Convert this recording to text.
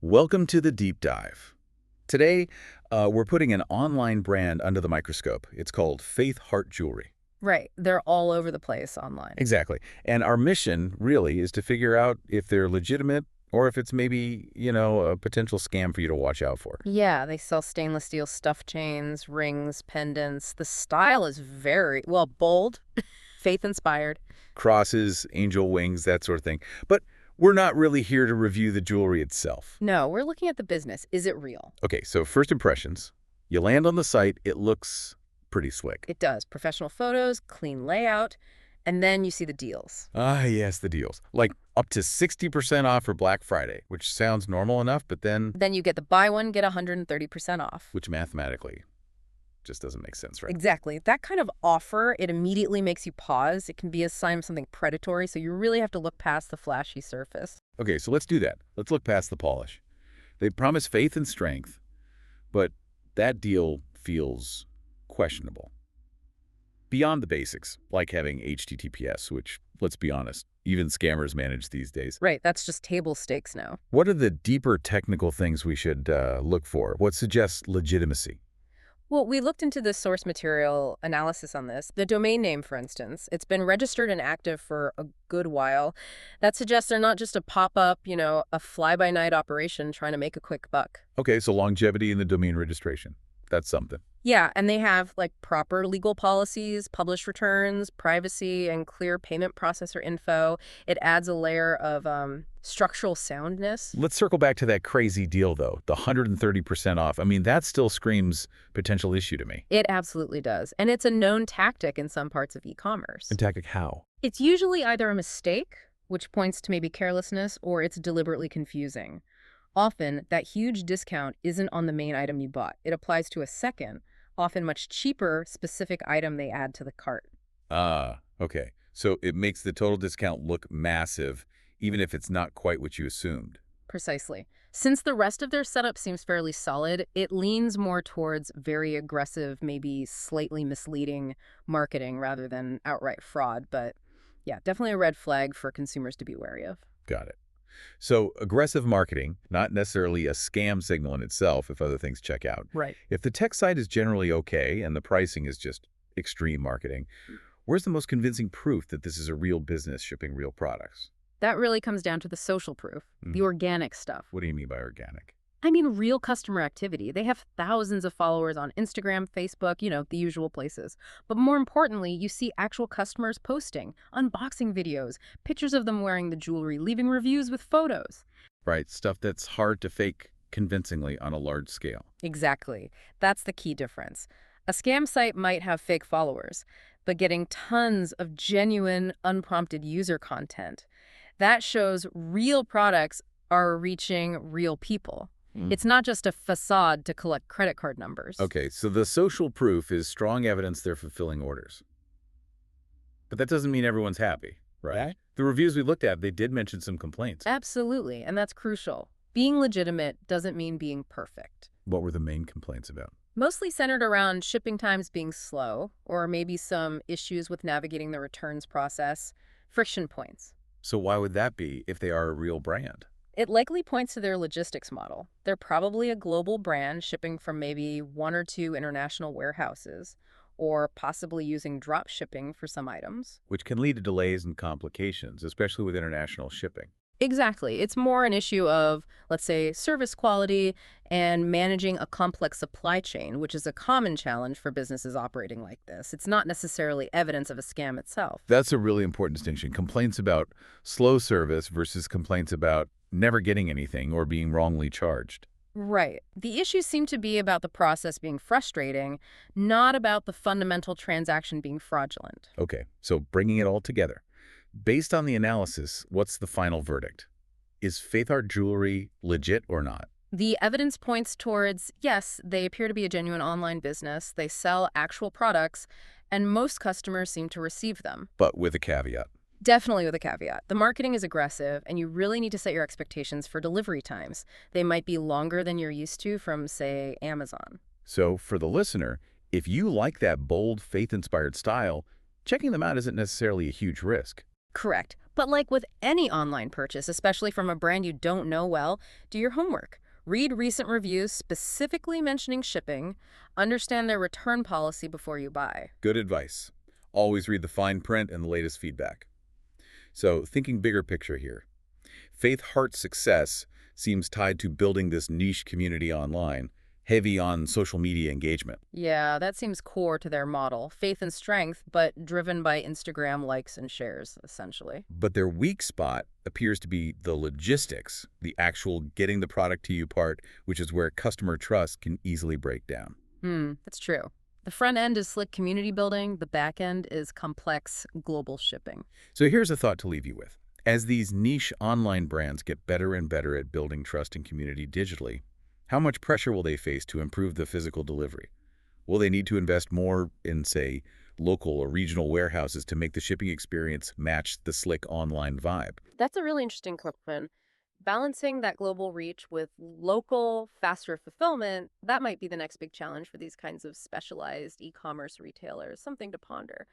Welcome to the deep dive. Today, we're putting an online brand under the microscope. It's called Faithheart Jewelry. Right. They're all over the place online. Exactly. And our mission, really, is to figure out if they're legitimate or if it's maybe, a potential scam for you to watch out for. Yeah, they sell stainless steel stuff chains, rings, pendants. The style is very, well, bold, faith-inspired. Crosses, angel wings, that sort of thing. But we're not really here to review the jewelry itself. No, we're looking at the business. Is it real? Okay, so first impressions. You land on the site, it looks pretty slick. It does. Professional photos, clean layout, and then you see the deals. Ah, yes, the deals. Like up to 60% off for Black Friday, which sounds normal enough, but then, Then you get the buy one, get 130% off. which mathematically just doesn't make sense, right? Exactly. That kind of offer, it immediately makes you pause. It can be a sign of something predatory, so you really have to look past the flashy surface. Okay, so let's do that. Let's look past the polish. They promise faith and strength, but that deal feels questionable. Beyond the basics, like having HTTPS, which, let's be honest, even scammers manage these days. Right, that's just table stakes now. What are the deeper technical things we should look for? What suggests legitimacy? Well, we looked into the source material analysis on this. The domain name, for instance, it's been registered and active for a good while. That suggests they're not just a pop-up, a fly-by-night operation trying to make a quick buck. Okay, so longevity in the domain registration. That's something. Yeah, and they have proper legal policies, published returns, privacy, and clear payment processor info. It adds a layer of structural soundness. Let's circle back to that crazy deal, though, the 130% off. I mean, that still screams potential issue to me. It absolutely does. And it's a known tactic in some parts of e-commerce. And tactic how? It's usually either a mistake, which points to maybe carelessness, or it's deliberately confusing. Often, that huge discount isn't on the main item you bought. It applies to a second, often much cheaper, specific item they add to the cart. Ah, okay. So it makes the total discount look massive, even if it's not quite what you assumed. Precisely. Since the rest of their setup seems fairly solid, it leans more towards very aggressive, maybe slightly misleading marketing rather than outright fraud. But yeah, definitely a red flag for consumers to be wary of. Got it. So aggressive marketing, not necessarily a scam signal in itself if other things check out. Right. If the tech side is generally okay and the pricing is just extreme marketing, where's the most convincing proof that this is a real business shipping real products? That really comes down to the social proof, the organic stuff. What do you mean by organic? I mean, real customer activity. They have thousands of followers on Instagram, Facebook, the usual places. But more importantly, you see actual customers posting, unboxing videos, pictures of them wearing the jewelry, leaving reviews with photos. Right, stuff that's hard to fake convincingly on a large scale. Exactly. That's the key difference. A scam site might have fake followers, but getting tons of genuine, unprompted user content. That shows real products are reaching real people. It's not just a facade to collect credit card numbers. Okay, so the social proof is strong evidence they're fulfilling orders. But that doesn't mean everyone's happy, right? The reviews we looked at, they did mention some complaints. Absolutely, and that's crucial. Being legitimate doesn't mean being perfect. What were the main complaints about? Mostly centered around shipping times being slow, or maybe some issues with navigating the returns process, friction points. So why would that be if they are a real brand? It likely points to their logistics model. They're probably a global brand shipping from maybe one or two international warehouses, or possibly using drop shipping for some items. Which can lead to delays and complications, especially with international shipping. Exactly. It's more an issue of, let's say, service quality and managing a complex supply chain, which is a common challenge for businesses operating like this. It's not necessarily evidence of a scam itself. That's a really important distinction. Complaints about slow service versus complaints about never getting anything or being wrongly charged. Right. The issues seem to be about the process being frustrating, not about the fundamental transaction being fraudulent. Okay, so bringing it all together. Based on the analysis, what's the final verdict? Is Faithheart Jewelry legit or not? The evidence points towards, yes, they appear to be a genuine online business, they sell actual products, and most customers seem to receive them. But with a caveat. Definitely with a caveat. The marketing is aggressive, and you really need to set your expectations for delivery times. They might be longer than you're used to from, say, Amazon. So for the listener, if you like that bold, faith-inspired style, checking them out isn't necessarily a huge risk. Correct. But like with any online purchase, especially from a brand you don't know well, do your homework. Read recent reviews specifically mentioning shipping. Understand their return policy before you buy. Good advice. Always read the fine print and the latest feedback. So, thinking bigger picture here. Faithheart's success seems tied to building this niche community online, heavy on social media engagement. Yeah, that seems core to their model. Faith and strength, but driven by Instagram likes and shares, essentially. But their weak spot appears to be the logistics, the actual getting the product to you part, which is where customer trust can easily break down. That's true. The front end is slick community building. The back end is complex global shipping. So here's a thought to leave you with. As these niche online brands get better and better at building trust and community digitally, how much pressure will they face to improve the physical delivery? Will they need to invest more in, say, local or regional warehouses to make the shipping experience match the slick online vibe? That's a really interesting question. Balancing that global reach with local, faster fulfillment, that might be the next big challenge for these kinds of specialized e-commerce retailers, something to ponder.